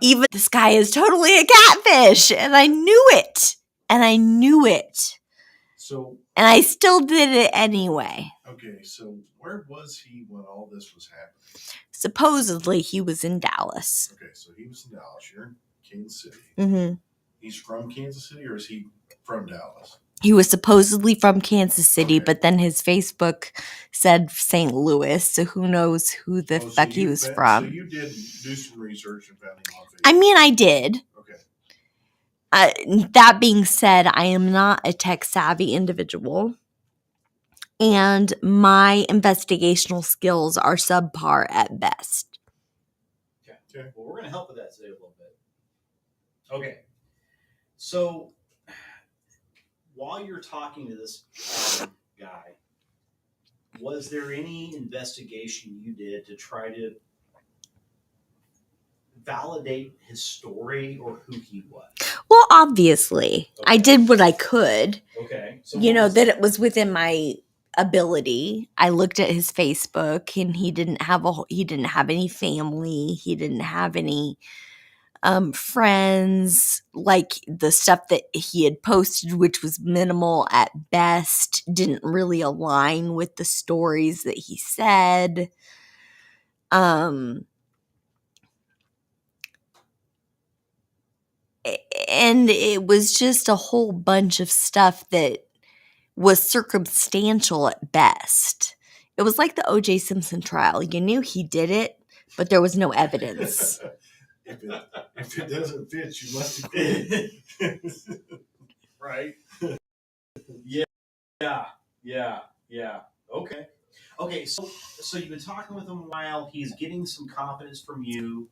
Even this guy is totally a catfish, and I knew it. And I still did it anyway. Okay, so where was he when all this was happening? Supposedly, he was in Dallas. Okay, so he was in Dallas. You're in Kansas City. Mm-hmm. He's from Kansas City, or is he from Dallas? He was supposedly from Kansas City, but then his Facebook said St. Louis, so who knows who the fuck he was from. So you did do some research and found him on Facebook? I mean, I did. Okay. That being said, I am not a tech-savvy individual, and my investigational skills are subpar at best. Okay. Well, we're going to help with that today a little bit. Okay. So, while you're talking to this guy, was there any investigation you did to try to validate his story or who he was? Well, obviously, I did what I could. Okay. So that it was within my ability. I looked at his Facebook, and he didn't have any family. He didn't have any friends. Like, the stuff that he had posted, which was minimal at best, didn't really align with the stories that he said. And it was just a whole bunch of stuff that was circumstantial at best. It was like the O.J. Simpson trial. You knew he did it, but there was no evidence. If it doesn't fit, you must have quit. Right? Yeah. Okay, so you've been talking with him a while. He's getting some confidence from you.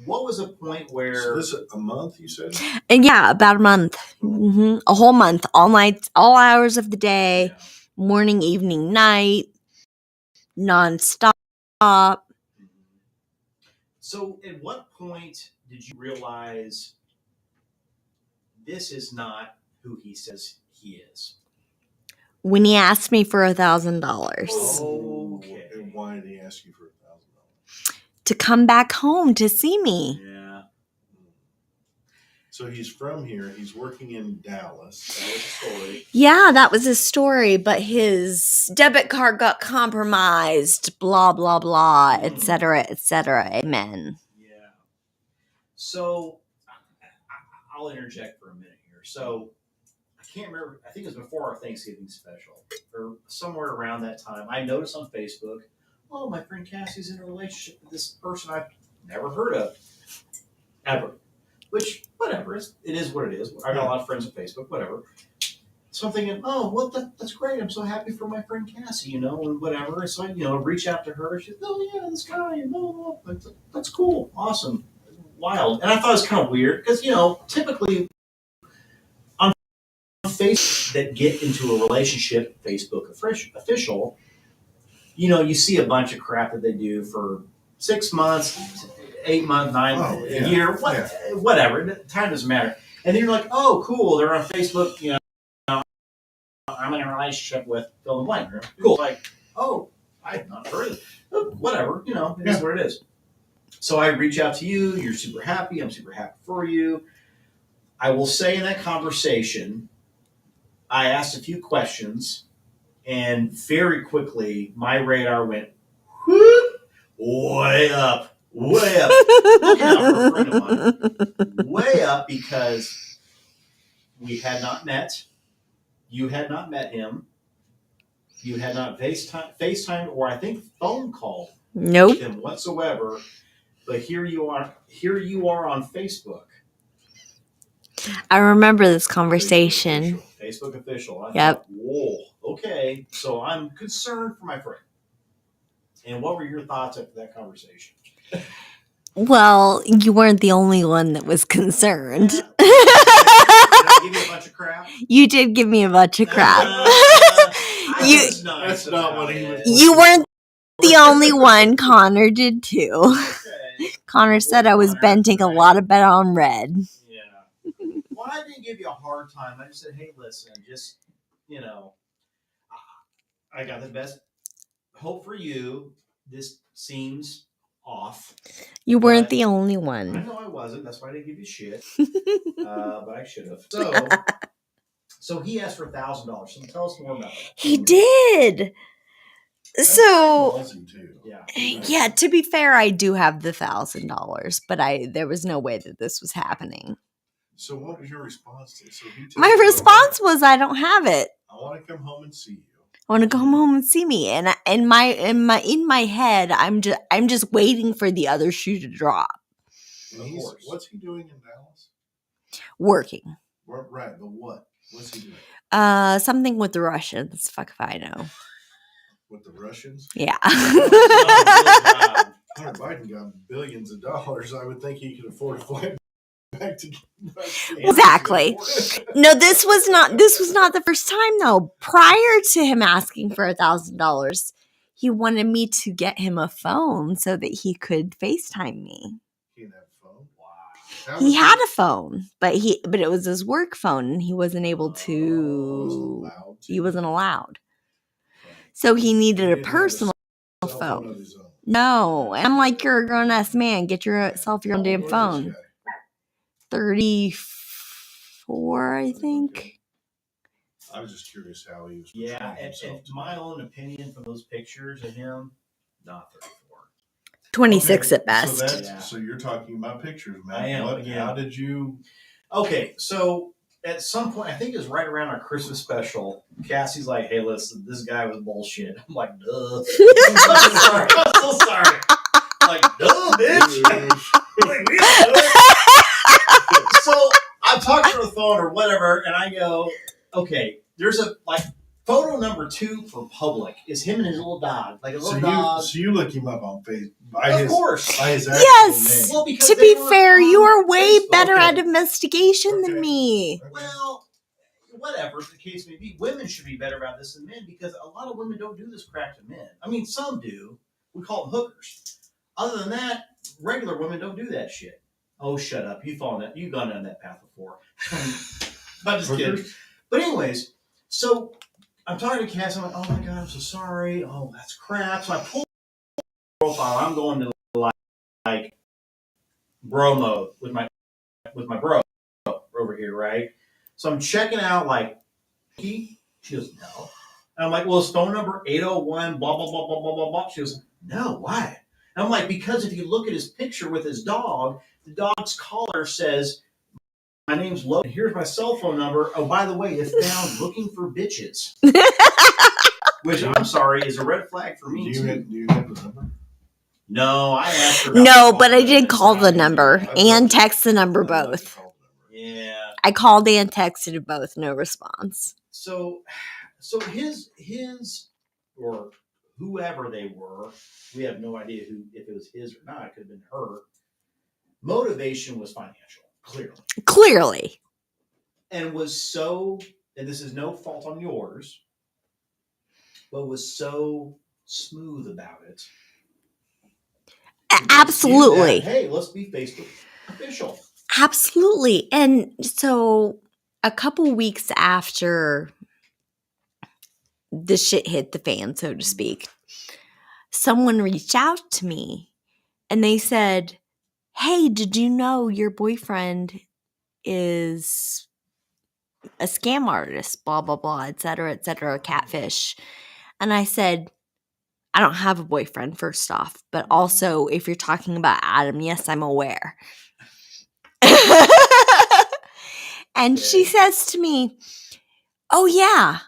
What was a point where... So this is a month, you said? And yeah, about a month. Mm-hmm. A whole month. All nights, all hours of the day. Yeah. Morning, evening, night. Non-stop. So at what point did you realize this is not who he says he is? When he asked me for $1,000. Okay. And why did he ask you for $1,000? To come back home to see me. Yeah. So he's from here. He's working in Dallas. That was the story. Yeah, that was his story. But his debit card got compromised. Blah, blah, blah, etc., etc. Amen. Yeah. So I'll interject for a minute here. So I can't remember. I think it was before our Thanksgiving special or somewhere around that time. I noticed on Facebook, oh, my friend Cassie's in a relationship with this person I've never heard of ever. Which, whatever, it is what it is. I got a lot of friends on Facebook, whatever. So I'm thinking, oh, well, that's great. I'm so happy for my friend Cassie, and whatever. So I, reach out to her. She's, oh, yeah, this guy, and blah, blah, blah. That's cool. Awesome. Wild. And I thought it was kind of weird because, typically on Facebook that get into a relationship, Facebook official, you see a bunch of crap that they do for 6 months, 8 months, 9 a year, whatever. Time doesn't matter. And then you're like, oh, cool. They're on Facebook. I'm in a relationship with fill in the blank. Cool. Like, oh, I've not heard of it. Whatever. It is what it is. So I reach out to you. You're super happy. I'm super happy for you. I will say in that conversation, I asked a few questions, and very quickly my radar went whoop, way up. Way up. Looking out for a friend of mine. Way up because we had not met. You had not met him. You had not FaceTimed or I think phone called with him whatsoever. But here you are on Facebook. I remember this conversation. Facebook official. I thought, whoa, okay. So I'm concerned for my friend. And what were your thoughts after that conversation? Well, you weren't the only one that was concerned. Did I give you a bunch of crap? You did give me a bunch of crap. That's not what he was. You weren't the only one. Connor did too. Okay. Connor said I was venting a lot of bet on red. Yeah. Well, I didn't give you a hard time. I just said, hey, listen, just, I got the best hope for you. This seems off. You weren't But the only I one. know I wasn't. That's why I didn't give you shit. But I should have. So he asked for $1,000. So tell us more about it. He did. That's So ballsy too. yeah, to be fair, I do have the $1,000, but there was no way that this was happening. So what was your response to it? So he tells My you, response was, I don't have it. I want to come home and see you. I want to come home and see me. And in my head, I'm just waiting for the other shoe to drop. And what's he doing in Dallas? Working. Right, but what? What's he doing? Something with the Russians. Fuck if I know. With the Russians? Yeah. Hunter Biden got billions of dollars. I would think he could afford to fly back to Exactly. No, this was not the first time though. Prior to him asking for $1,000, he wanted me to get him a phone so that he could FaceTime me. He didn't have a phone. Wow. He had a phone, but it was his work phone, and he wasn't able to. He wasn't allowed. So he needed a personal phone. Of his own. No, and I'm like, you're a grown ass man. Get yourself your own damn phone. 34, I think. I was just curious how he was. Yeah, and my own opinion from those pictures of him, not 34. 26 at best. So you're talking about pictures, man. I am. How did you? Okay, so at some point, I think it was right around our Christmas special, Cassie's like, hey, listen, this guy was bullshit. I'm like, duh. I'm so sorry. I'm like, duh, bitch. Like, so I'm talking on the phone or whatever, and I go, okay, there's photo number 2 for public is him and his little dog, like a little dog. So you look him up on Facebook, of course, by his actual yes. name. Well, to be fair, you are way better at investigation than me. Well, whatever the case may be, women should be better about this than men because a lot of women don't do this crap to men. I mean, some do. We call them hookers. Other than that, regular women don't do that shit. Oh, shut up! You've gone down that path before. I'm just kidding. But anyways, so I'm talking to Cass. I'm like, oh my god, I'm so sorry. Oh, that's crap. So I pull the profile. I'm going to like bro mode with my bro over here, right? So I'm checking out like she goes, no. And I'm like, well, it's phone number 801, blah blah blah blah blah blah blah. She goes, no, why? And I'm like, because if you look at his picture with his dog, the dog's collar says, my name's Logan. Here's my cell phone number. Oh, by the way, if found looking for bitches. Which, I'm sorry, is a red flag for me, Do you have the number? No, I asked her. No, but I did call the number and text the number both. Yeah. I called and texted both. No response. So his or whoever they were, we have no idea if it was his or not. It could have been her. Motivation was financial, clearly. And was so, and this is no fault on yours, but was so smooth about it. Absolutely. Hey, let's be Facebook official. Absolutely. And so a couple weeks after the shit hit the fan, so to speak, someone reached out to me and they said, hey, did you know your boyfriend is a scam artist, blah, blah, blah, et cetera, Catfish. And I said, I don't have a boyfriend, first off, but also if you're talking about Adam, yes, I'm aware. And she says to me, oh, yeah.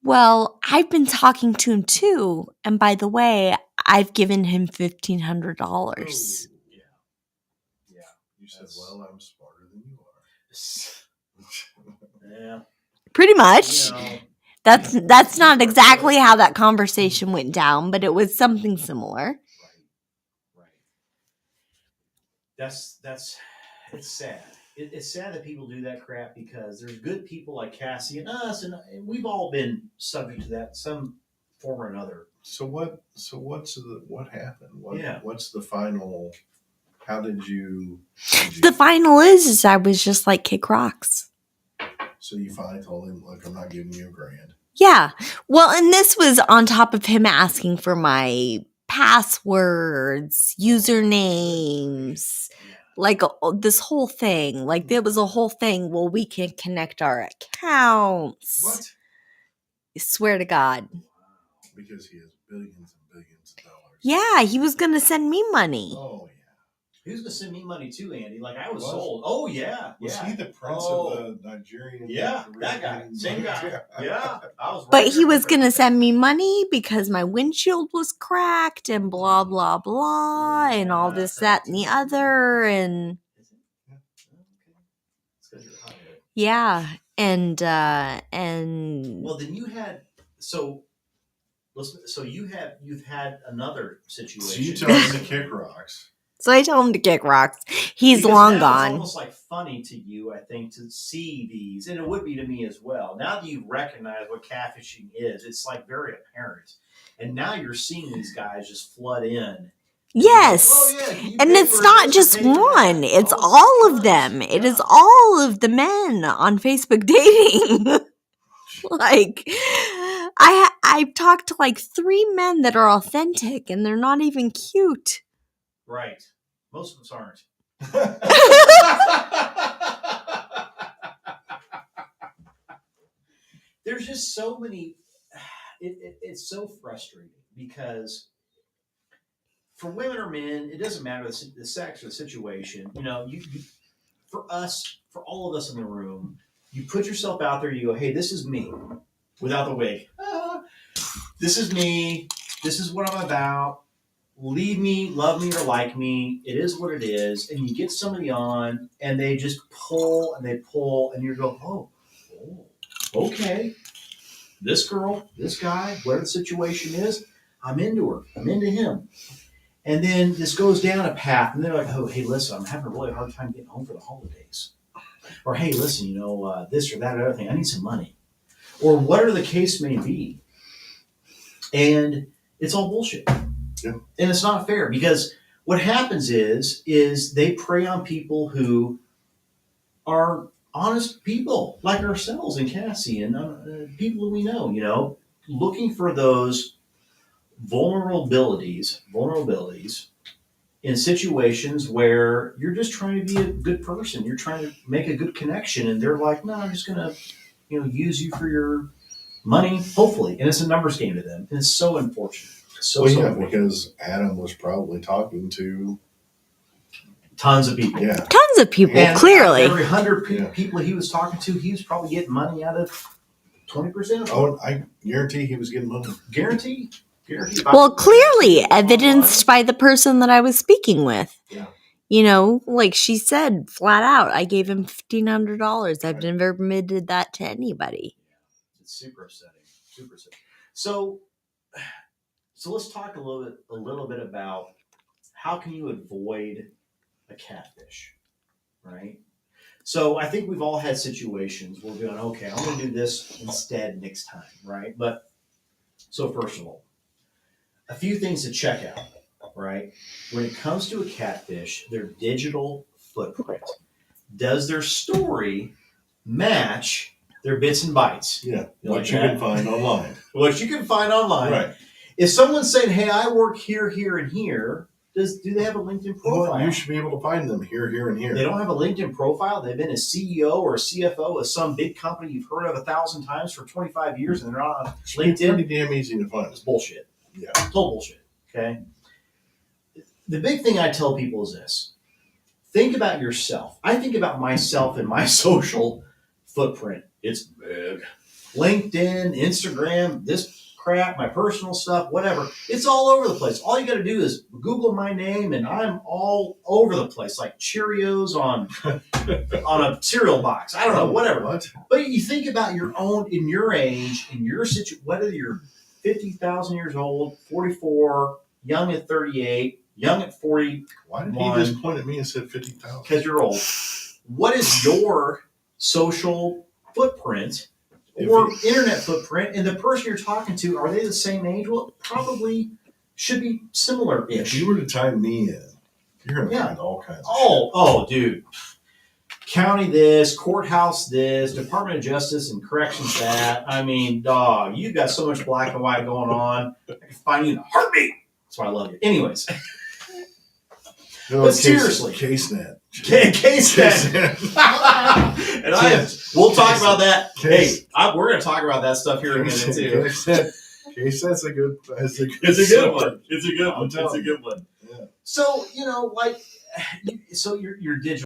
Well, I've been talking to him too. And by the way, I've given him $1,500. Oh, yeah. You said, well, I'm smarter than you are. Yeah. Pretty much. You know, That's not exactly how that conversation went down, but it was something similar. Right. That's it's sad. It's sad that people do that crap because there's good people like Cassie and us, and we've all been subject to that some form or another. So what happened? What's the final? How did you? The final is I was just like, kick rocks. So you finally told him, look, I'm not giving you $1,000. Yeah. Well, and this was on top of him asking for my passwords, usernames, like this whole thing. Like there was a whole thing. Well, we can connect our accounts. What? I swear to God. Because he has billions and billions of dollars. Yeah, he was going to send me money. Oh, yeah. He was going to send me money too, Andy. Like I was Was? sold. Oh, yeah. Was yeah. he the prince of the Nigerian? Yeah, that guy. Same guy. Yeah. I was right But he there was with going her. to send me money because my windshield was cracked and blah, blah, blah, and all this, that, and the other. And Is it? Yeah. Oh, okay. It's 'cause you're a hothead. yeah. And Well, then you had you've had another situation. So you tell him to kick rocks. so I told him to kick rocks. He's Because long now gone. It's almost like funny to you, I think, to see these, and it would be to me as well. Now that you recognize what catfishing is, it's like very apparent. And now you're seeing these guys just flood in. Yes. Oh, yeah, can you And pay it's for not this or just pay for that? one. It's Oh, all of tons. them. It is Yeah. all of the men on Facebook dating. Like I've talked to like 3 men that are authentic and they're not even cute. Right. Most of us aren't. There's just so many. It's so frustrating because for women or men, it doesn't matter the sex or the situation. You know, you for us, for all of us in the room, you put yourself out there. You go, hey, this is me, without the wig. This is me. This is what I'm about. Leave me, love me, or like me. It is what it is. And you get somebody on, and they just pull and they pull, and you go, oh, okay. This girl, this guy, whatever the situation is, I'm into her. I'm into him. And then this goes down a path, and they're like, oh, hey, listen, I'm having a really hard time getting home for the holidays. Or, hey, listen, this or that or other thing. I need some money. Or whatever the case may be. And it's all bullshit. Yeah. And it's not fair because what happens is they prey on people who are honest people like ourselves and Cassie and people we know, looking for those vulnerabilities in situations where you're just trying to be a good person. You're trying to make a good connection, and they're like, no, I'm just going to, use you for your money, hopefully. And it's a numbers game to them. And it's so unfortunate. So unfortunate. Because Adam was probably talking to tons of people. Yeah. Tons of people, And clearly. Every 100 people he was talking to, he was probably getting money out of 20% of them. Oh, I guarantee he was getting money. Guarantee. Well, clearly evidenced by the person that I was speaking with. Yeah. Like she said flat out, I gave him $1,500. I've never admitted that to anybody. It's super upsetting. Super upsetting. So let's talk a little bit about how can you avoid a catfish, right? So I think we've all had situations where we're going, okay, I'm going to do this instead next time, right? But so first of all, a few things to check out, right? When it comes to a catfish, their digital footprint. Does their story match their bits and bytes? Yeah, What you can find online. What you can find online. Right. If someone's saying, hey, I work here, here, and here, do they have a LinkedIn profile? Well, you should be able to find them here, here, and here. They don't have a LinkedIn profile. They've been a CEO or a CFO of some big company you've heard of 1,000 times for 25 years, and they're not on LinkedIn. It's pretty damn easy to find. It's bullshit. Yeah. Total bullshit. Okay. The big thing I tell people is this. Think about yourself. I think about myself and my social footprint. It's big. LinkedIn, Instagram, this crap, my personal stuff, whatever. It's all over the place. All you got to do is Google my name, and I'm all over the place, like Cheerios on a cereal box. I don't know, whatever. What? But you think about your own, in your age, in your situation, whether you're 50,000 years old, 44, young at 38, young at 40. Why did he just point at me and said 50,000? Because you're old. What is your social footprint or internet footprint? And the person you're talking to, are they the same age? Well, probably should be similar-ish. If you were to tie me in, you're going to find all kinds of shit. Oh, dude. County this, courthouse this, Department of Justice and Corrections that. I mean, dog, you've got so much black and white going on. I can find you in a heartbeat. That's why I love you. Anyways, No, but seriously. CaseNet. CaseNet. And we'll talk about that. Case. Hey, we're going to talk about that stuff here in a minute too. CaseNet's a good. It's a good one. It's a good one. It's a good one. Yeah. So so your digital.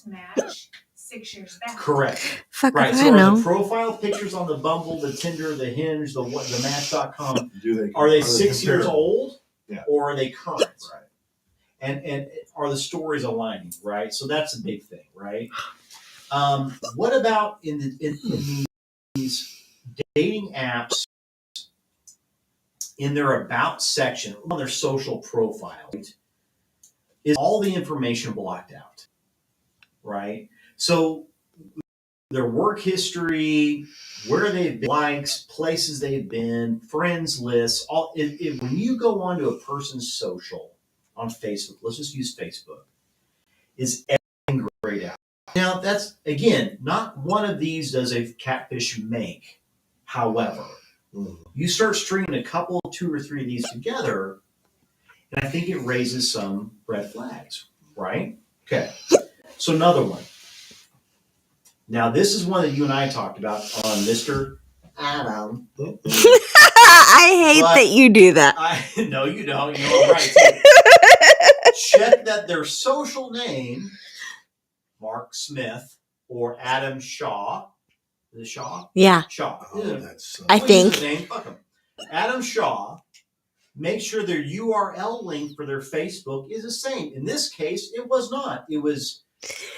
Match 6 years back. Correct. Fuck Right. if So I are know. the profile pictures on the Bumble, the Tinder, the Hinge, the Match.com, Do are they 6 years old? Yeah. Or are they current? Right. And are the stories aligning? Right. So that's a big thing, right? What about in these dating apps in their about section on their social profile? Right, is all the information blocked out? Right. So their work history, where they've been, likes, places they've been, friends lists, all. When you go onto a person's social on Facebook, let's just use Facebook, is everything grayed out. Now that's again, not one of these does a catfish make. However, you start stringing a couple, 2 or 3 of these together, and I think it raises some red flags. Right? Okay. So another one. Now, this is one that you and I talked about on Mr. Adam. I hate that you do that. No, you don't. You know I'm right. Check that their social name, Mark Smith or Adam Shaw. Is it Shaw? Yeah. Shaw. Oh, that's I think. His name. Fuck him. Adam Shaw. Make sure their URL link for their Facebook is the same. In this case, it was not. It was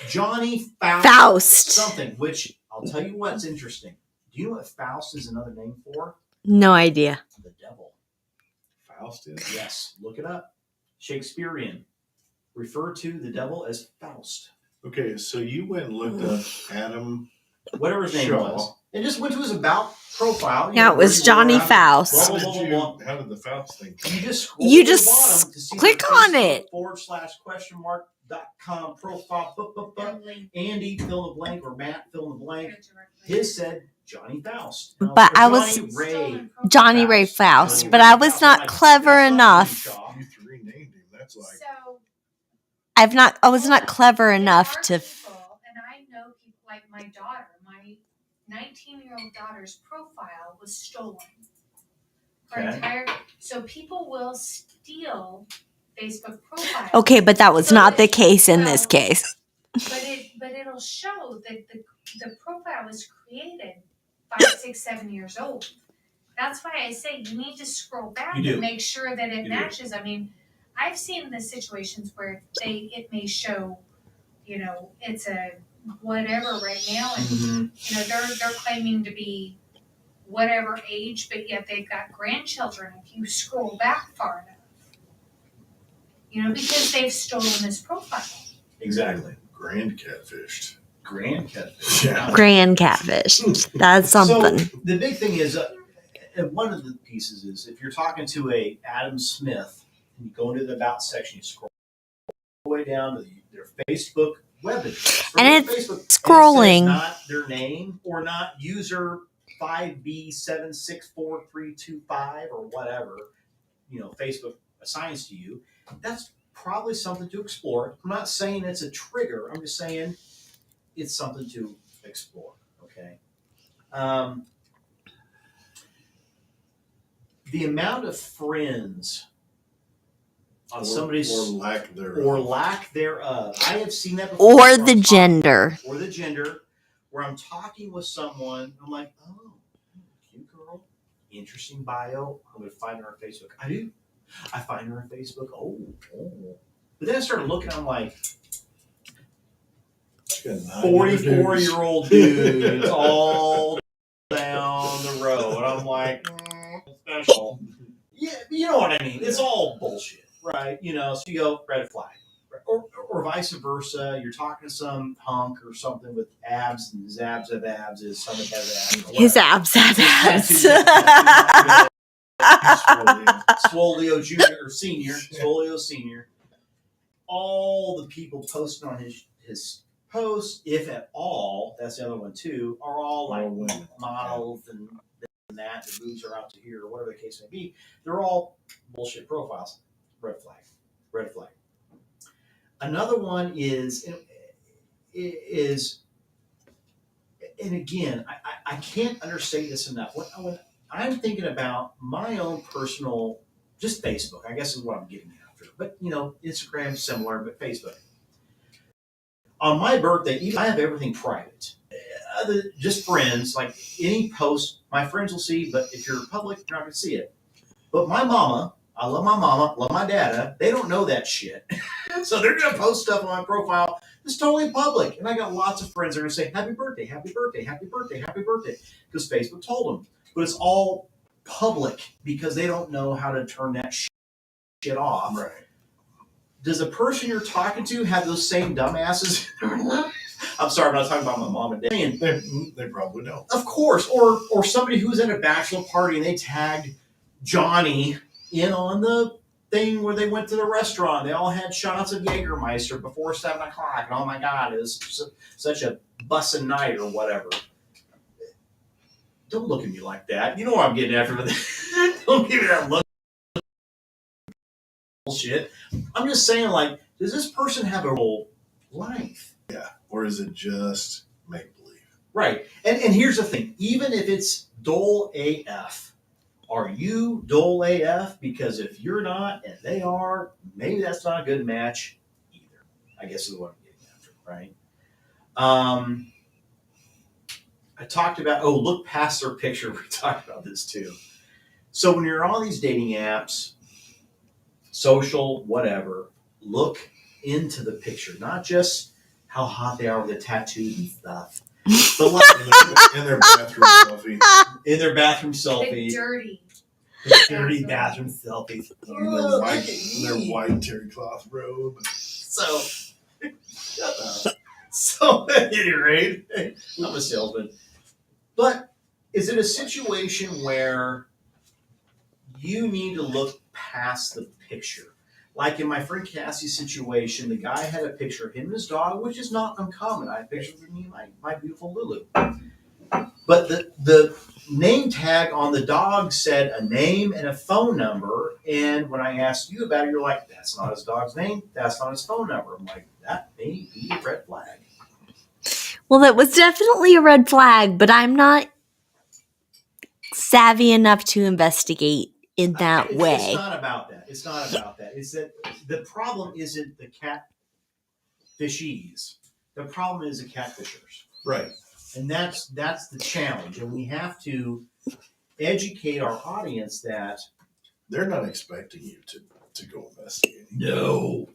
Johnny Faust. Something, which I'll tell you what's interesting. Do you know what Faust is another name for? No idea. The devil. Faust is? Yes, look it up. Shakespearean. Refer to the devil as Faust. Okay, so you went and looked up Adam. Whatever his name Shaw. was. And just went to his about profile. Yeah, it was Johnny Faust. How did the Faust thing come? You just scroll to the bottom to see click on it. /?mark.com profile. Andy, fill in the blank, or Matt, fill in the blank. His said Johnny Faust. But I was Johnny Ray Faust, but I was not clever enough. You renamed him. That's like. I was not clever enough to. And I know people like my daughter, my 19-year-old daughter's profile was stolen. So people will steal Facebook profiles. Okay, but that was not the case in this case. But it'll show that the profile was created 5, 6, 7 years old. That's why I say you need to scroll back and make sure that it matches. I mean, I've seen the situations where it may show, it's a whatever right now, and they're claiming to be whatever age, but yet they've got grandchildren. If you scroll back far enough, because they've stolen this profile. Exactly. Grand catfished. Yeah. Grand catfish. That's something. So the big thing is, one of the pieces is if you're talking to a Adam Smith, and you go into the about section, you scroll all the way down to their Facebook web address, and it's Facebook, scrolling. And it says not their name or not user 5B764325 or whatever, Facebook assigns to you. That's probably something to explore. I'm not saying it's a trigger. I'm just saying it's something to explore. Okay. The amount of friends on somebody's or lack thereof. I have seen that before. Or the gender, where I'm talking with someone, I'm like, oh, cute girl, interesting bio. I'm going to find her on Facebook. I do. I find her on Facebook. Oh. But then I started looking. I'm like, 44-year-old dude. It's all down. my fault. Yeah, you know what I mean. It's all bullshit, right? So you go red flag, or vice versa. You're talking to some hunk or something with abs and zabs of abs is someone has abs. His abs have abs. Swolio Junior or Senior, Swolio Senior. All the people posting on his posts, if at all, that's the other one too, are all like models and that, the boobs are out to here, or whatever the case may be. They're all bullshit profiles. Red flag. Red flag. Another one is, and again, I can't understate this enough. When I'm thinking about my own personal, just Facebook, I guess is what I'm getting after. But, Instagram similar, but Facebook. On my birthday, even I have everything private. Just friends, like any post, my friends will see, but if you're public, you're not going to see it. But my mama, I love my mama, love my dada, they don't know that shit. So they're going to post stuff on my profile that's totally public. And I got lots of friends that are going to say, happy birthday, happy birthday, happy birthday, happy birthday, because Facebook told them. But it's all public because they don't know how to turn that shit off. Right. Does the person you're talking to have those same dumbasses? I'm sorry, I'm not talking about my mom and dad. They probably don't. Of course. Or somebody who's at a bachelor party and they tagged Johnny in on the thing where they went to the restaurant. They all had shots of Jägermeister before 7 o'clock. And oh my God, it was such a bussin' night or whatever. Don't look at me like that. You know what I'm getting after with it. Don't give me that look. Bullshit. I'm just saying, like, does this person have a whole life? Yeah. Or is it just make believe? Right. And here's the thing. Even if it's dull AF, are you dull AF? Because if you're not and they are, maybe that's not a good match either. I guess is what I'm getting after, right? I talked about, look past their picture. We talked about this too. So when you're on these dating apps, social, whatever, look into the picture, not just how hot they are with the tattoos and stuff. But like in their bathroom selfie. In their bathroom selfie. The dirty bathroom selfies. In their white terry cloth robe. So, shut up. So, at any rate, I'm a salesman. But is it a situation where you need to look past the picture? Like in my friend Cassie's situation, the guy had a picture of him and his dog, which is not uncommon. I have pictures of me and my beautiful Lulu. But the name tag on the dog said a name and a phone number. And when I asked you about it, you're like, that's not his dog's name. That's not his phone number. I'm like, that may be a red flag. Well, that was definitely a red flag, but I'm not savvy enough to investigate in that way. It's not about that. It's not about that. It's that the problem isn't the catfishies. The problem is the catfishers. Right. And that's the challenge. And we have to educate our audience that they're not expecting you to go investigate. No.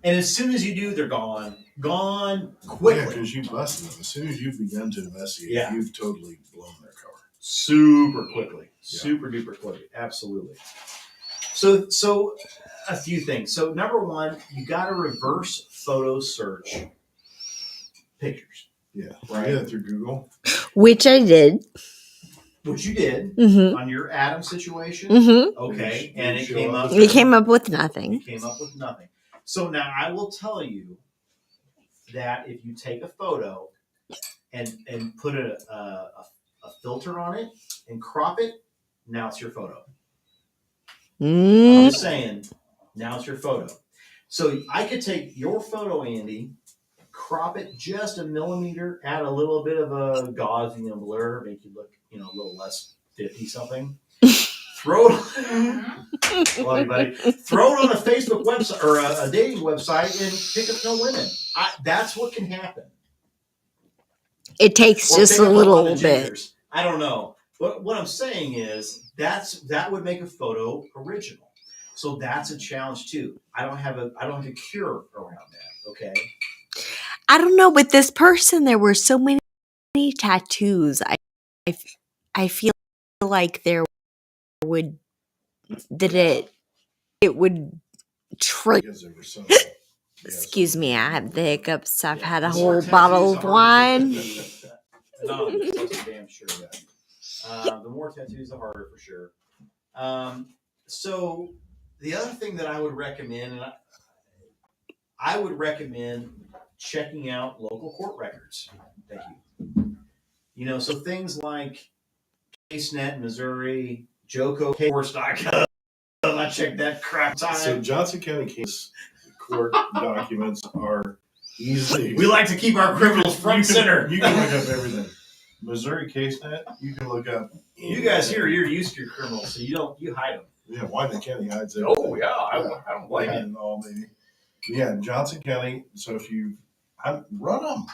And as soon as you do, they're gone. Gone quickly. Yeah, because you busted them. As soon as you've begun to investigate, you've totally blown their cover. Super quickly. Yeah. Super duper quickly. Absolutely. So a few things. So number one, you got to reverse photo search pictures. Yeah. Right. You did it through Google. Which I did. Which you did Mm-hmm. on your Adam situation. Mm-hmm. Okay. And it came up. It came up with nothing. It came up with nothing. So now I will tell you that if you take a photo and put a filter on it and crop it, now it's your photo. I'm just saying, now it's your photo. So I could take your photo, Andy, crop it just a millimeter, add a little bit of a gauzy and blur, make you look, a little less 50-something. Throw it, love you, buddy. Throw it on a Facebook website or a dating website and pick up no women. That's what can happen. It takes just a little bit. I don't know. But what I'm saying is that would make a photo original. So that's a challenge too. I don't have a cure around that. Okay. I don't know. With this person, there were so many tattoos. I feel like there would that it would trigger. Because there were so Excuse me, I have the hiccups. I've had a The more whole tattoos, bottle the of harder it wine. is. Anonymous, that's for damn sure. The more tattoos, the harder for sure. So the other thing that I would recommend, and I would recommend checking out local court records. Thank you. You know, so things like CaseNet, Missouri, JocoCourse.gov. I checked that crap time. So Johnson County case court documents are easily. We like to keep our criminals front and center. You can look up everything. Missouri CaseNet, you can look up. You guys here, you're used to your criminals, so you hide them. Yeah, Wyden County hides everything. Oh yeah, I don't blame They you. hide it all, baby. Yeah, Johnson County. So if you run them,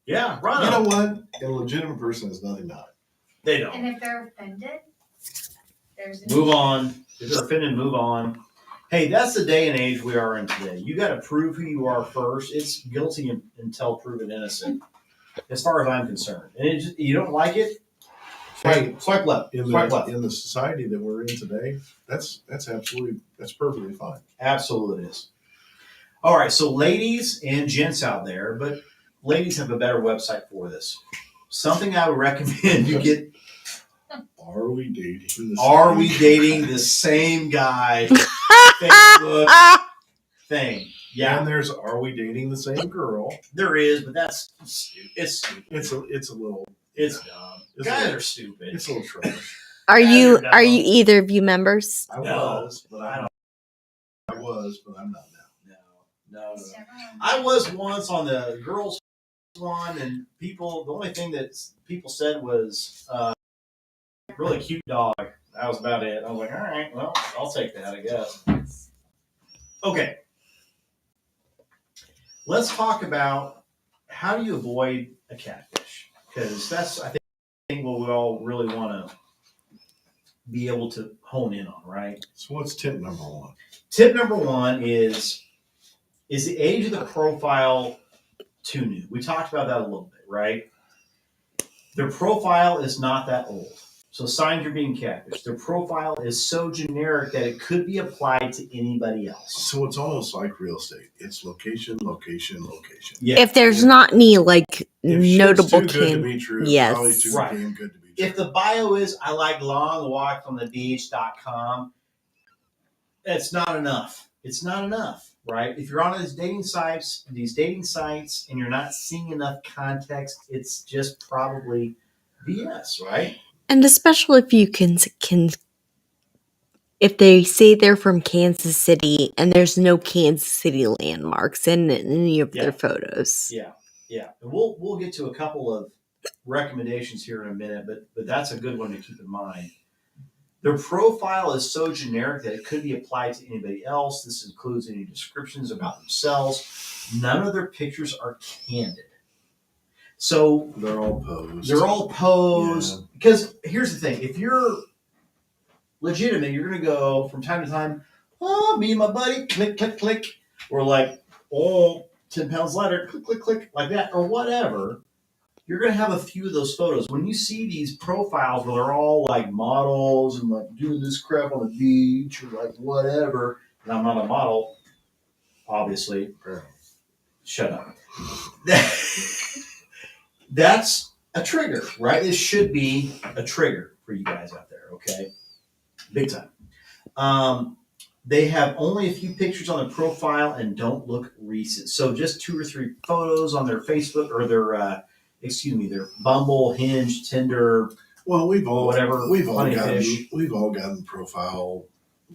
Yeah, run you them. know what? A legitimate person has nothing to hide. They don't. And if they're offended, there's Move on. If they're offended, move on. Hey, that's the day and age we are in today. You got to prove who you are first. It's guilty until proven innocent, as far as I'm concerned. And you don't like it? Swipe left. Swipe left. In the society that we're in today, that's perfectly fine. Absolutely it is. All right, so ladies and gents out there, but ladies have a better website for this. Something I would recommend you get. Are we dating? Are we dating the same guy? Facebook thing. Yeah. And there's are we dating the same girl? There is, but that's stupid. It's stupid. It's a little. It's dumb. Guys are stupid. It's a little trash. Are you either of you members? I No. was, but I'm not now. No. I was once on the girls one, and the only thing that people said was really cute dog. That was about it. I was like, all right, well, I'll take that, I guess. Okay. Let's talk about how do you avoid a catfish? Because that's, I think, what we all really want to be able to hone in on, right? So what's tip number one? Tip number one is the age of the profile too new? We talked about that a little bit, right? Their profile is not that old. So signs you're being catfished. Their profile is so generic that it could be applied to anybody else. So it's almost like real estate. It's location, location, location. Yeah. If there's not any notable too good to be true, yes, probably too damn good to be true. If the bio is I like long walk from the beach.com, it's not enough. It's not enough, right? If you're on these dating sites, and you're not seeing enough context, it's just probably BS, right? And especially if you can if they say they're from Kansas City and there's no Kansas City landmarks in any of their photos. Yeah. And we'll get to a couple of recommendations here in a minute, but that's a good one to keep in mind. Their profile is so generic that it could be applied to anybody else. This includes any descriptions about themselves. None of their pictures are candid. So they're all posed. Yeah. Because here's the thing. If you're legitimate, you're going to go from time to time, oh, me and my buddy, click, click, click. Or like, 10 pounds lighter, click, click, click, like that, or whatever. You're going to have a few of those photos. When you see these profiles where they're all like models and like doing this crap on the beach or like whatever, and I'm not a model, obviously. Shut up. That's a trigger, right? This should be a trigger for you guys out there, okay? Big time. They have only a few pictures on their profile and don't look recent. So just 2 or 3 photos on their Facebook or their Bumble, Hinge, Tinder. Well, we've all gotten profile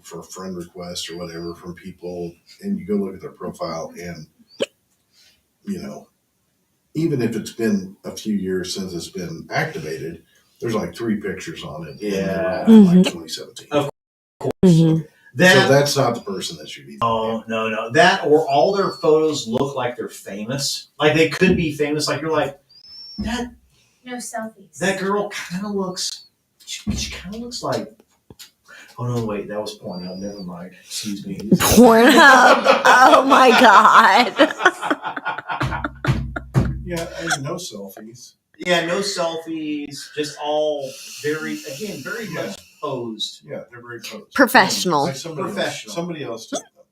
for friend requests or whatever from people, and you go look at their profile, and even if it's been a few years since it's been activated, there's like 3 pictures on it. Yeah, like 2017. Of course. Mm-hmm. So that's not the person that should be. No. That or all their photos look like they're famous. Like they could be famous. Like you're like, that. No selfies. That girl kind of looks. She kind of looks like. Oh no! Wait, that was Pornhub. Never mind. Excuse me. Pornhub. Oh my god. Yeah, and no selfies. Yeah, no selfies. Just all very much posed. Yeah, they're very posed. Professional. Like somebody else took them.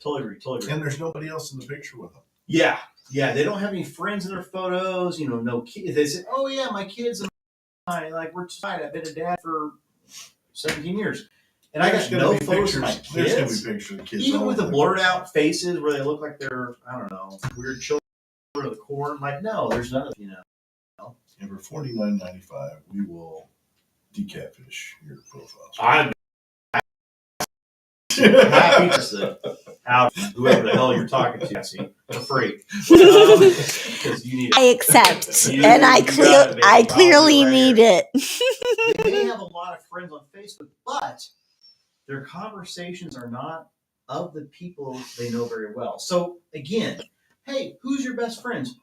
Totally agree. And there's nobody else in the picture with them. Yeah. They don't have any friends in their photos. No kids. They say, "Oh yeah, my kids and I we're tied. I've been a dad for 17 years." And I got no photos of my kids. There's going to be pictures of kids. Even with the blurred out faces where they look like they're, I don't know, weird children of the corn. No, there's none of And for $49.95, we will decatfish your profiles. I'm happy to out whoever the hell you're talking to, Jesse, for free. Because you need it. I accept, and I clearly need it. They may have a lot of friends on Facebook, but their conversations are not of the people they know very well. So again, hey, who's your best friends?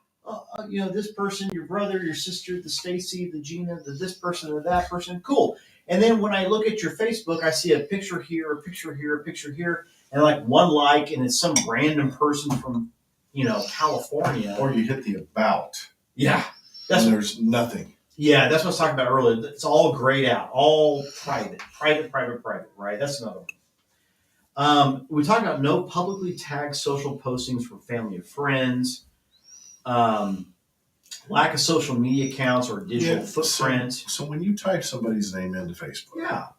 This person, your brother, your sister, the Stacy, the Gina, the this person or that person. Cool. And then when I look at your Facebook, I see a picture here, a picture here, a picture here, and one like, and it's some random person from, California. Or you hit the about. Yeah. There's nothing. Yeah, that's what I was talking about earlier. It's all grayed out, all private, right? That's another one. We talked about no publicly tagged social postings from family and friends. Lack of social media accounts or digital footprint. So when you type somebody's name into Facebook,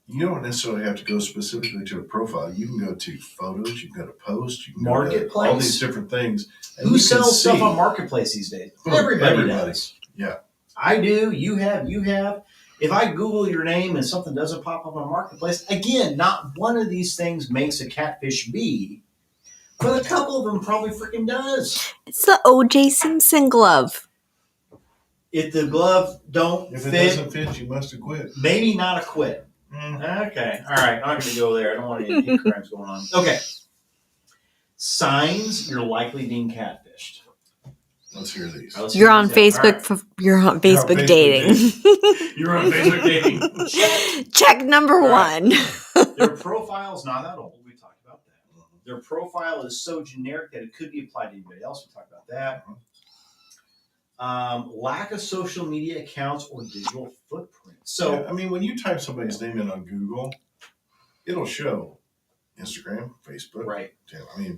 you don't necessarily have to go specifically to a profile. You can go to photos, you can go to posts, you can Marketplace, go to all these different things. And who sells stuff on Marketplace these days? Everybody does. Yeah. I do. You have. If I Google your name and something doesn't pop up on Marketplace, again, not one of these things makes a catfish bee. But a couple of them probably freaking does. It's the O.J. Simpson glove. If the glove don't if fit, it doesn't fit, you must acquit. Maybe not acquit. Okay. All right. I'm not going to go there. I don't want any hate crimes going on. Okay. Signs you're likely being catfished. Let's hear these. You're on Facebook. Right. You're on Facebook dating. You're on Facebook dating. Check number one. Their profile is not that old. We talked about that. Their profile is so generic that it could be applied to anybody else. We talked about that. Lack of social media accounts or digital footprint. So, when you type somebody's name in on Google, it'll show Instagram, Facebook. Right.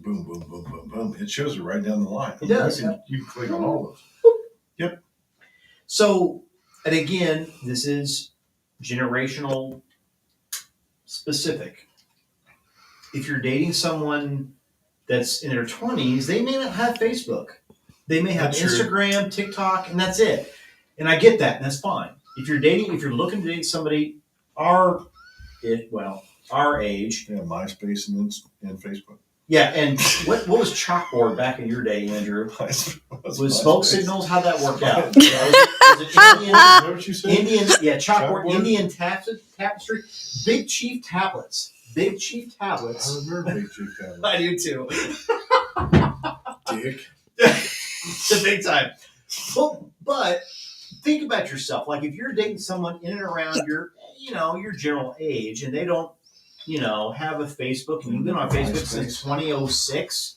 Boom, boom, boom, boom, boom. It shows it right down the line. It does. You can click on all of those. Yep. So, and again, this is generational specific. If you're dating someone that's in their 20s, they may not have Facebook. They may have Instagram, TikTok, and that's it. And I get that, and that's fine. If you're looking to date somebody our age. Yeah, MySpace and Facebook. Yeah, and what was chalkboard back in your day, Andrew? Was smoke signals? How'd that work out? Was it Indian? Is that what you said? Chalkboard. Indian tapestry. Big Chief tablets. I remember Big Chief tablets. I do too. Dick. It's a big time. But think about yourself. If you're dating someone in and around your general age, and they don't, have a Facebook, and you've been on Facebook since 2006.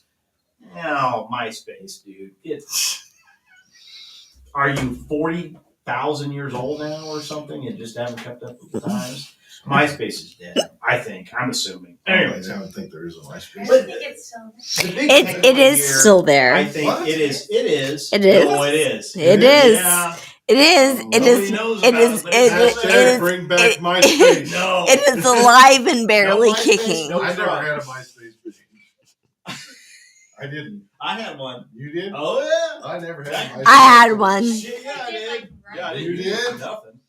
MySpace, dude. Are you 40,000 years old now or something and just haven't kept up with the times? MySpace is dead, I think. I'm assuming. Anyways, I don't think there is a MySpace. I think it's still there. It is still there. I think it is. It is. Oh, it is. It is. Yeah. It is. It is. It is. It is. Bring back MySpace. No. It is alive and barely kicking. No, I never had a MySpace page. I didn't. I had one. You did? Oh yeah. I never had a MySpace. I had one. Shit, yeah, I did. Yeah, I didn't You do did? nothing.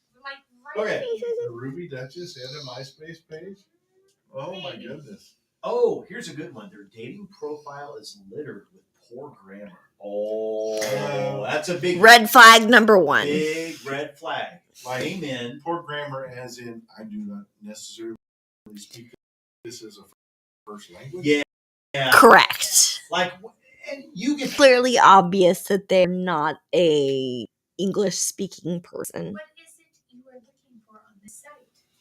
Okay. The Ruby Duchess had a MySpace page? Oh my goodness. Oh, here's a good one. Their dating profile is littered with poor grammar. Oh, that's a big red flag number one. Big red flag. Amen. Poor grammar, as in I do not necessarily speak this as a first language. Yeah. Correct. And you get clearly obvious that they're not a English speaking person. What is it you are looking for on the site?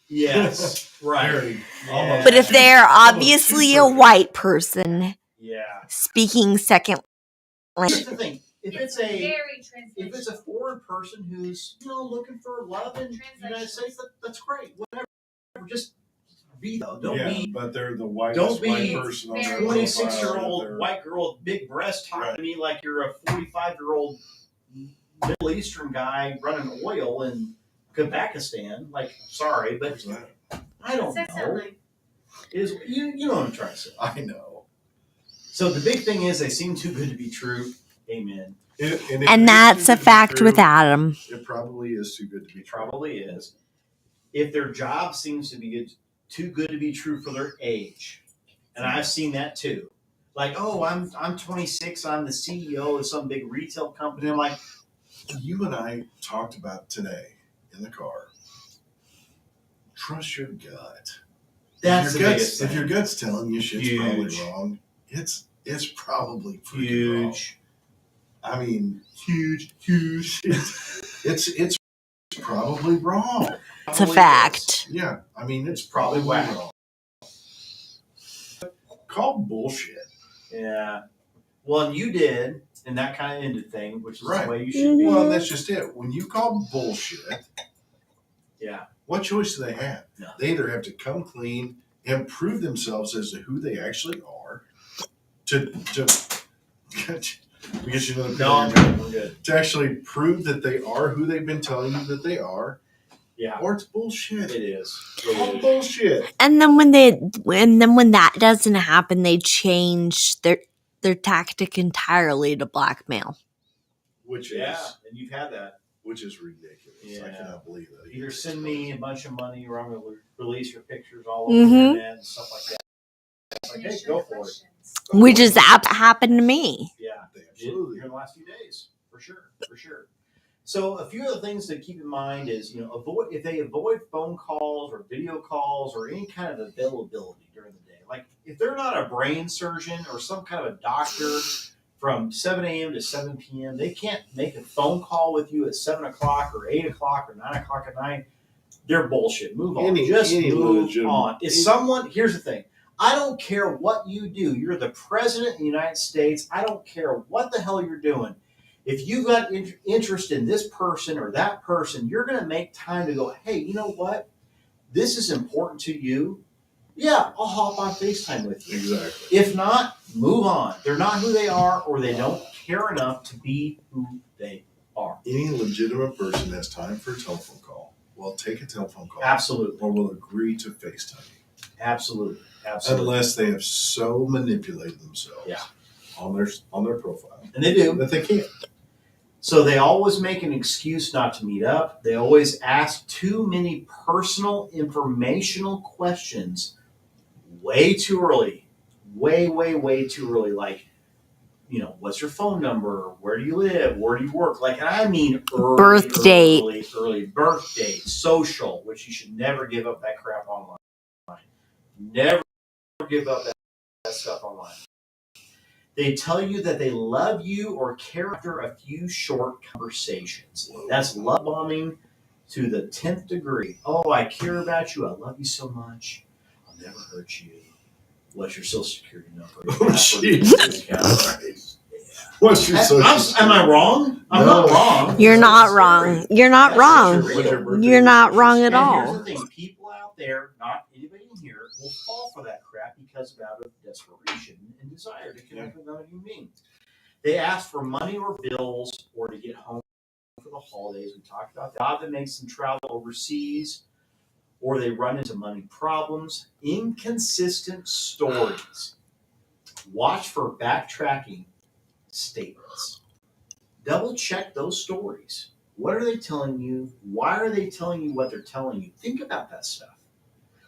Yes, right. Almost. But if they're obviously a white person, yeah, speaking second language, here's the thing: it's very if it's a foreign person who's looking for love in the United States, that's great. Whatever, just be though. Don't be. But they're the white person on their 26-year-old white girl with big breasts talking to me like you're a 45-year-old Middle Eastern guy running oil in Kazakhstan. Like, sorry, but I don't know. Is you know what I'm trying to say? I know. So the big thing is they seem too good to be true. Amen. And that's a fact with Adam. It probably is too good to be true. Probably is. If their job seems to be too good to be true for their age, and I've seen that too. Like, oh, I'm 26. I'm the CEO of some big retail company. I'm like, you and I talked about today in the car. Trust your gut. That's if your gut's telling you shit's probably wrong, it's probably freaking wrong. I mean, huge. It's probably wrong. It's a fact. Yeah, I mean, it's probably wrong. Call bullshit. Yeah. Well, and you did, and that kind of ended thing, which is the way you should be. Well, that's just it. When you call bullshit, yeah, what choice do they have? No. They either have to come clean and prove themselves as to who they actually are, to because you know I'm good. To actually prove that they are who they've been telling you that they are. Yeah. Or it's bullshit. It is. All bullshit. And then when that doesn't happen, they change their tactic entirely to blackmail. Which is and you've had that. Which is ridiculous. Yeah. I cannot believe that. Either send me a bunch of money or I'm going to release your pictures all over the internet and stuff like that. It's like, hey, go for it. Which has happened to me. Yeah, absolutely. In the last few days, for sure. So a few other things to keep in mind is, if they avoid phone calls or video calls or any kind of availability during the day. Like if they're not a brain surgeon or some kind of a doctor from 7 a.m. to 7 p.m., they can't make a phone call with you at 7 o'clock or 8 o'clock or 9 o'clock at night. They're bullshit. Move on. Move on. Here's the thing. I don't care what you do. You're the president of the United States. I don't care what the hell you're doing. If you've got interest in this person or that person, you're going to make time to go, hey, you know what? This is important to you. Yeah, I'll hop on FaceTime with you. Exactly. If not, move on. They're not who they are, or they don't care enough to be who they are. Any legitimate person has time for a telephone call. Will take a telephone call. Absolutely. Or will agree to FaceTime you. Absolutely. Unless they have so manipulated themselves on their profile. And they do. That they can't. So they always make an excuse not to meet up. They always ask too many personal informational questions way too early. Way too early. Like, what's your phone number? Where do you live? Where do you work? Like, I mean early. Birth date. Early birth date. Social, which you should never give up that crap online. Never give up that stuff online. They tell you that they love you or care after a few short conversations. That's love bombing to the 10th degree. Oh, I care about you. I love you so much. I'll never hurt you. What's your social security number? What's your social Am I wrong? I'm not wrong. You're not wrong. You're not wrong. You're not wrong at all. Here's the thing. People out there, not anybody in here, will fall for that crap because out of desperation and desire to connect with another human being. They ask for money or bills or to get home for the holidays. We talked about that. Job that makes them travel overseas, or they run into money problems. Inconsistent stories. Watch for backtracking statements. Double check those stories. What are they telling you? Why are they telling you what they're telling you? Think about that stuff.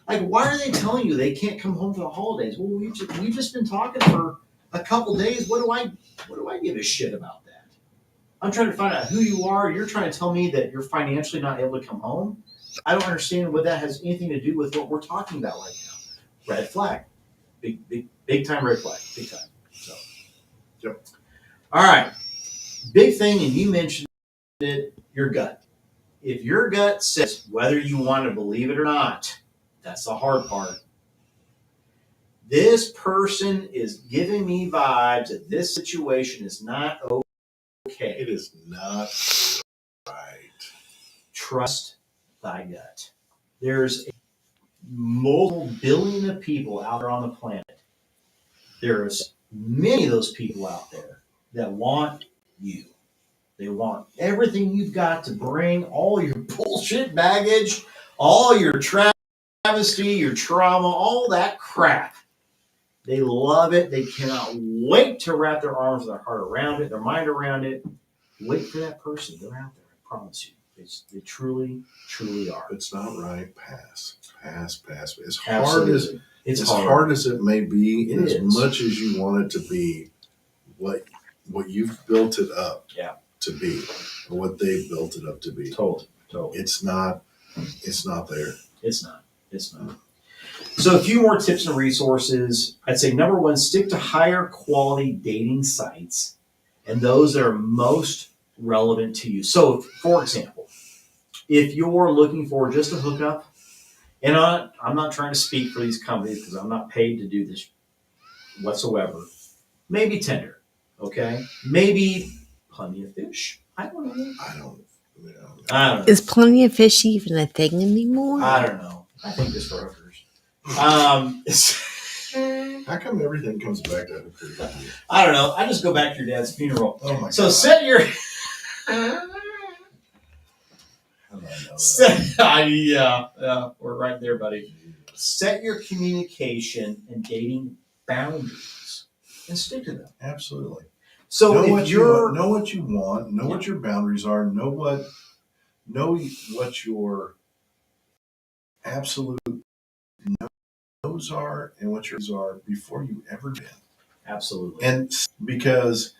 Like, why are they telling you they can't come home for the holidays? Well, we've just been talking for a couple days. What do I give a shit about that? I'm trying to find out who you are. You're trying to tell me that you're financially not able to come home. I don't understand what that has anything to do with what we're talking about right now. Red flag, big time red flag, big time. So, yep. All right, big thing, and you mentioned it. Your gut. If your gut says whether you want to believe it or not. That's the hard part. This person is giving me vibes that this situation is not okay. It is not right. Trust thy gut. There's multiple billion of people out there on the planet. There's many of those people out there that want you. They want everything you've got to bring, all your bullshit baggage, all your travesty, your trauma, all that crap. They love it. They cannot wait to wrap their arms and their heart around it, their mind around it. Wait for that person. They're out there. I promise you. They truly, truly are. It's not right. Pass. As Absolutely. hard as it may be, It as is. much as you want it to be, what you've built it up to be, or what they've built it up to be. Totally. It's not there. It's not. So a few more tips and resources. I'd say number one, stick to higher quality dating sites and those that are most relevant to you. So for example, if you're looking for just a hookup, and I'm not trying to speak for these companies because I'm not paid to do this whatsoever, maybe Tinder, okay? Maybe Plenty of Fish. I don't know. I don't know. Is Plenty of Fish even a thing anymore? I don't know. I think it's for hookers. How come everything comes back to hookers? I don't know. I just go back to your dad's funeral. Oh my So God. set your Set, yeah, we're right there, buddy. Set your communication and dating boundaries and stick to them. Absolutely. So know if what you're know what you want, know what your boundaries are, know what your absolute no's are and what yours are before you ever did. Absolutely. And because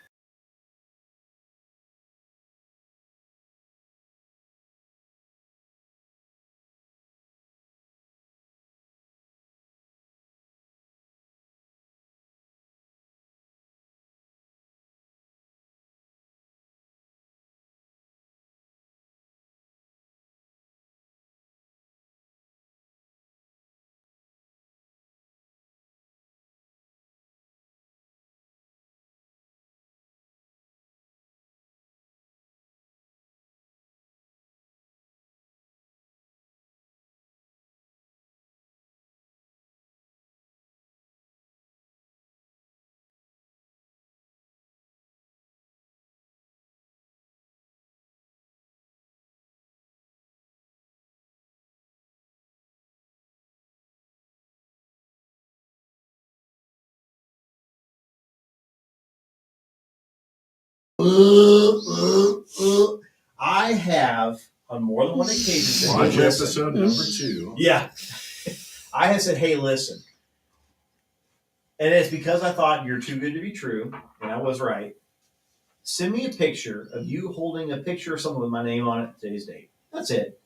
I have on more than one occasion said, watch hey, listen. episode number 2. Yeah. I have said, hey, listen. And it's because I thought you're too good to be true, and I was right. Send me a picture of you holding a picture of someone with my name on it, today's date. That's it.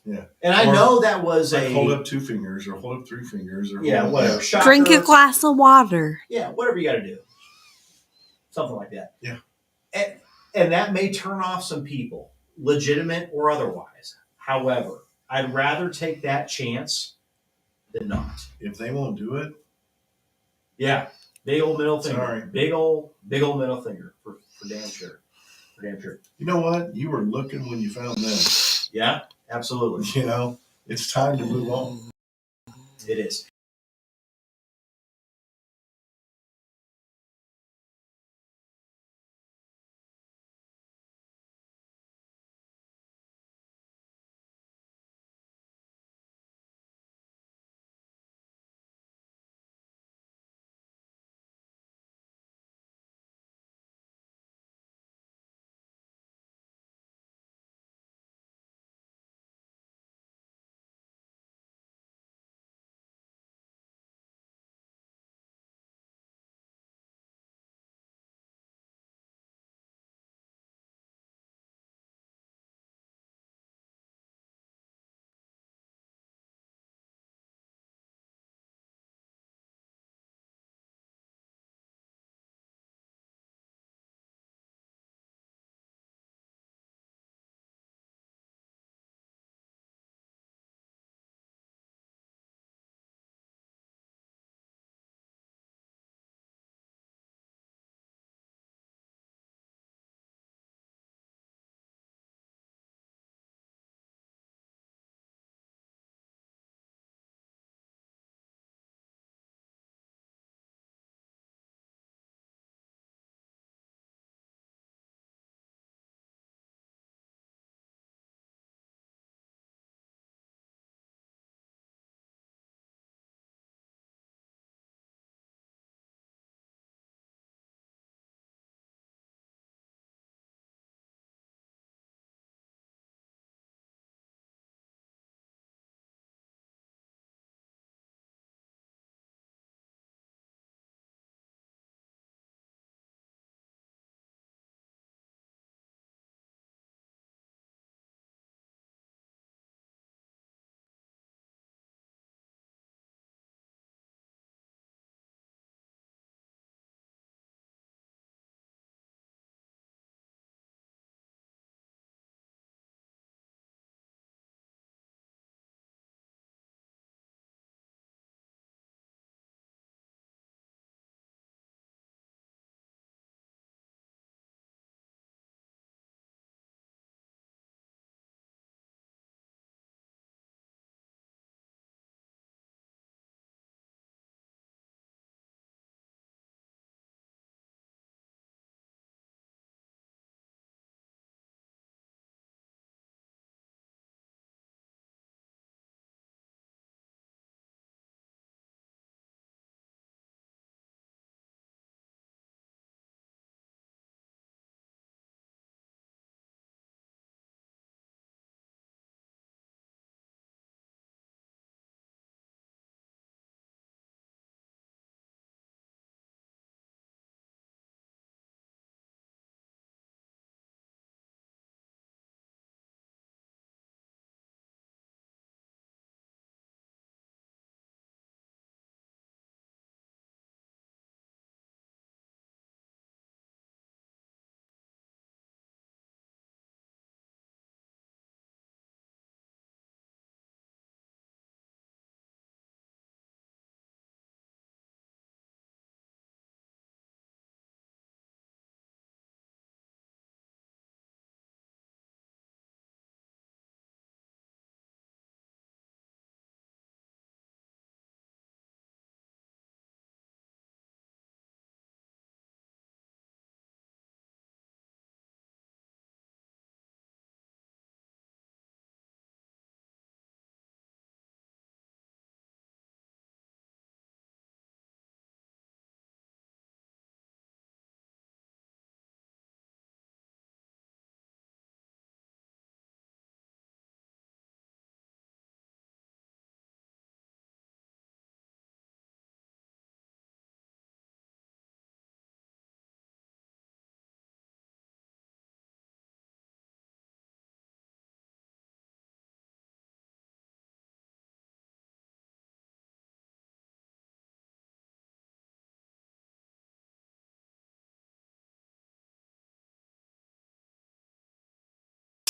Yeah. And I know that was like hold up 2 fingers or hold up 3 fingers or whatever. Drink a glass of water. Yeah, whatever you got to do. Something like that. Yeah. And that may turn off some people, legitimate or otherwise. However, I'd rather take that chance than not. If they won't do it, yeah, big old middle finger. Sorry. Big old middle finger for damn sure. For damn sure. You know what? You were looking when you found them. Yeah, absolutely. You know, it's time to move on. It is.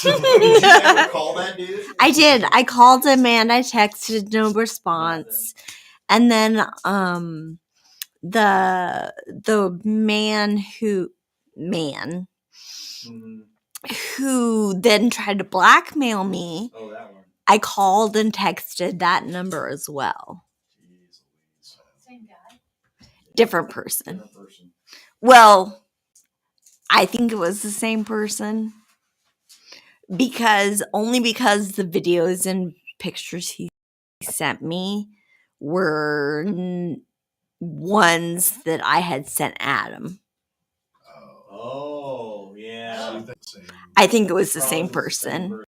Did you ever call that dude? I did. I called him and I texted, no response. And then the man who then tried to blackmail me. Oh, that one. I called and texted that number as well. Same guy. Different person. Well, I think it was the same person. Because the videos and pictures he sent me were ones that I had sent Adam. Oh, yeah. I think it was the same person.